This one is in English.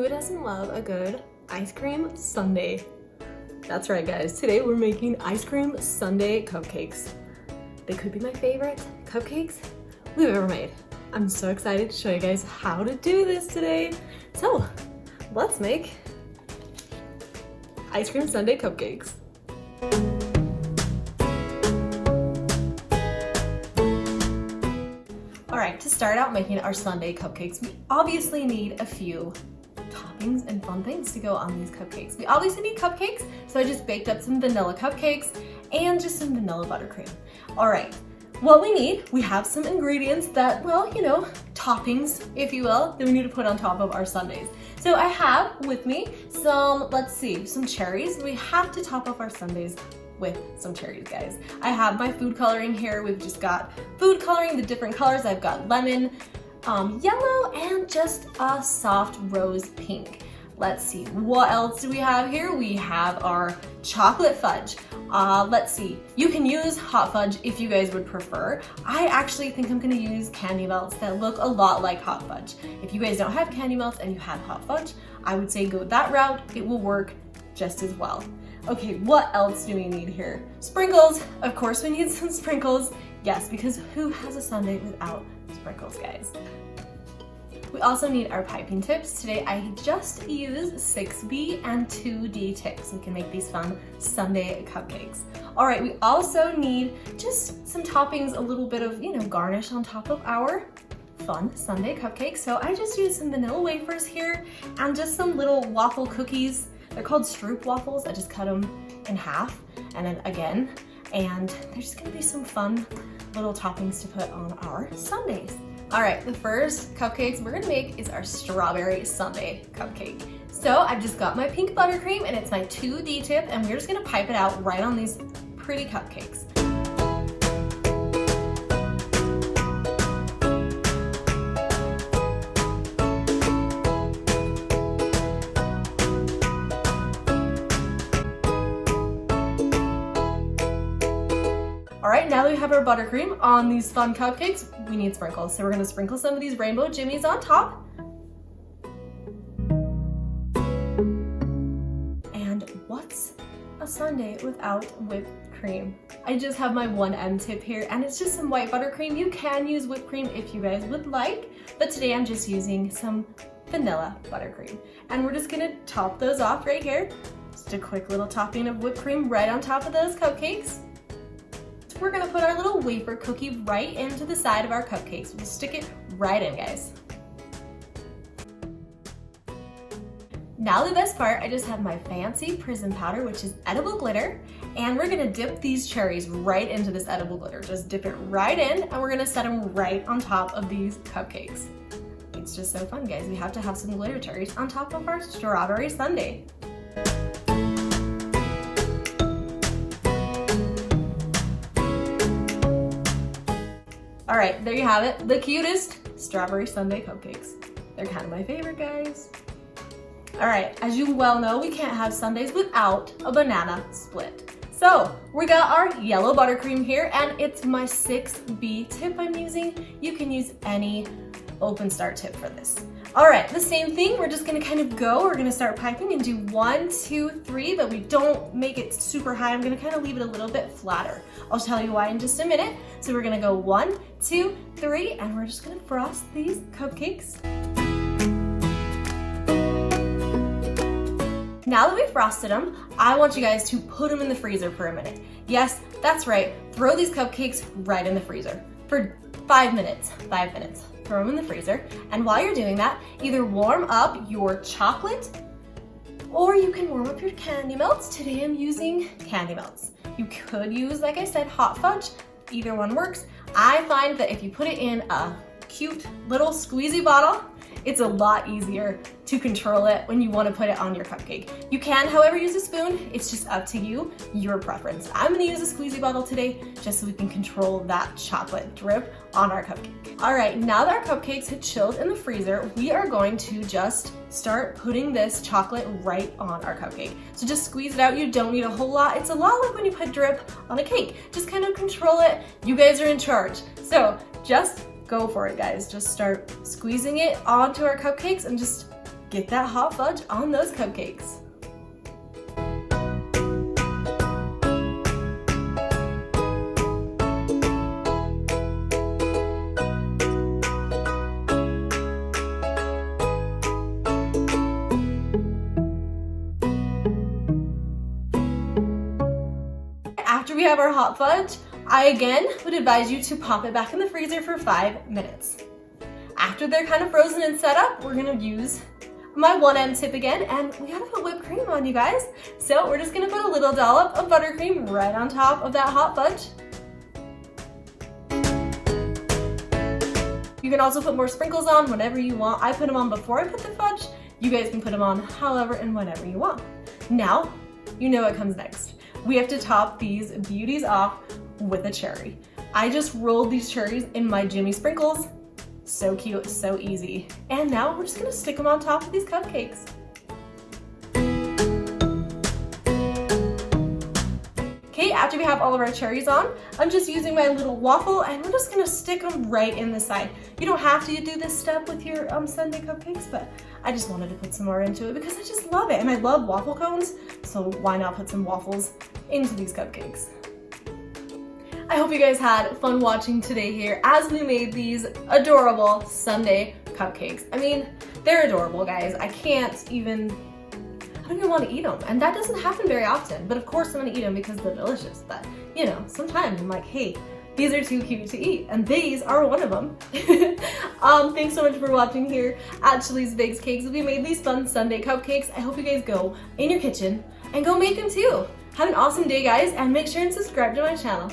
Who doesn't love a good ice cream sundae? That's right, guys. Today we're making ice cream sundae cupcakes. They could be my favorite cupcakes we've ever made. I'm so excited to show you guys how to do this today. So let's make ice cream sundae cupcakes. All right, to start out making our sundae cupcakes, we obviously need a few toppings and fun things to go on these cupcakes. We obviously need cupcakes, so I just baked up some vanilla cupcakes and just some vanilla buttercream. All right, what we have some ingredients that, well, you know, toppings, if you will, that we need to put on top of our sundaes. So I have with me some, some cherries. We have to top off our sundaes with some cherries, guys. I have my food coloring here. We've just got food coloring, the different colors. I've got lemon, yellow, and just a soft rose pink. Let's see, what else do we have here? We have our chocolate fudge. Let's see, you can use hot fudge if you guys would prefer. I actually think I'm gonna use candy melts that look a lot like hot fudge. If you guys don't have candy melts and you have hot fudge, I would say go that route. It will work just as well. Okay, what else do we need here? Sprinkles, of course we need some sprinkles. Yes, because who has a sundae without sprinkles, guys? We also need our piping tips. Today I just used 6B and 2D tips. So we can make these fun sundae cupcakes. All right, we also need just some toppings, a little bit of, garnish on top of our fun sundae cupcakes. So I just used some vanilla wafers here and just some little waffle cookies. They're called Stroop waffles. I just cut them in half and then again, and there's just gonna be some fun little toppings to put on our sundaes. All right, the first cupcakes we're gonna make is our strawberry sundae cupcake. So I've just got my pink buttercream and it's my 2D tip, and we're just gonna pipe it out right on these pretty cupcakes. All right, now that we have our buttercream on these fun cupcakes, we need sprinkles. So we're gonna sprinkle some of these rainbow jimmies on top. And what's a sundae without whipped cream? I just have my 1M tip here, and it's just some white buttercream. You can use whipped cream if you guys would like, but today I'm just using some vanilla buttercream. And we're just gonna top those off right here. Just a quick little topping of whipped cream right on top of those cupcakes. We're gonna put our little wafer cookie right into the side of our cupcakes. We'll stick it right in, guys. Now the best part, I just have my fancy prism powder, which is edible glitter, and we're gonna dip these cherries right into this edible glitter. Just dip it right in, and we're gonna set them right on top of these cupcakes. It's just so fun, guys. We have to have some glitter cherries on top of our strawberry sundae. All right, there you have it. The cutest strawberry sundae cupcakes. They're kind of my favorite, guys. All right, as you well know, we can't have sundaes without a banana split. So we got our yellow buttercream here, and it's my 6B tip I'm using. You can use any open start tip for this. All right, the same thing, we're just gonna kind of go. We're gonna start piping and do 1, 2, 3, but we don't make it super high. I'm gonna kind of leave it a little bit flatter. I'll tell you why in just a minute. So we're gonna go 1, 2, 3, and we're just gonna frost these cupcakes. Now that we've frosted them, I want you guys to put them in the freezer for a minute. Yes, that's right, throw these cupcakes right in the freezer for 5 minutes, 5 minutes. Throw them in the freezer, and while you're doing that, either warm up your chocolate or you can warm up your candy melts. Today I'm using candy melts. You could use, like I said, hot fudge. Either one works. I find that if you put it in a cute little squeezy bottle, it's a lot easier to control it when you want to put it on your cupcake. You can, however, use a spoon. It's just up to you, your preference. I'm gonna use a squeezy bottle today just so we can control that chocolate drip on our cupcake. All right, now that our cupcakes have chilled in the freezer, we are going to just start putting this chocolate right on our cupcake. So just squeeze it out. You don't need a whole lot. It's a lot like when you put drip on a cake. Just kind of control it. You guys are in charge. So just go for it, guys. Just start squeezing it onto our cupcakes and just get that hot fudge on those cupcakes. After we have our hot fudge, I again would advise you to pop it back in the freezer for 5 minutes. After they're kind of frozen and set up, we're gonna use my 1M tip again, and we gotta put whipped cream on, you guys. So we're just gonna put a little dollop of buttercream right on top of that hot fudge. You can also put more sprinkles on whenever you want. I put them on before I put the fudge. You guys can put them on however and whenever you want. Now, you know what comes next. We have to top these beauties off with a cherry. I just rolled these cherries in my Jimmy Sprinkles. So cute, so easy. And now we're just gonna stick them on top of these cupcakes. Okay, after we have all of our cherries on, I'm just using my little waffle and we're just gonna stick them right in the side. You don't have to do this step with your Sundae cupcakes, but I just wanted to put some more into it because I just love it and I love waffle cones, so why not put some waffles into these cupcakes. I hope you guys had fun watching today here as we made these adorable Sundae cupcakes. I mean, they're adorable, guys. I don't even want to eat them, and that doesn't happen very often, but of course I'm gonna eat them because they're delicious. But you know, sometimes I'm like, hey, these are too cute to eat, and these are one of them. Thanks so much for watching here at Chili's Bakes Cakes. We made these fun Sundae cupcakes. I hope you guys go in your kitchen and go make them too. Have an awesome day, guys, and make sure and subscribe to my channel.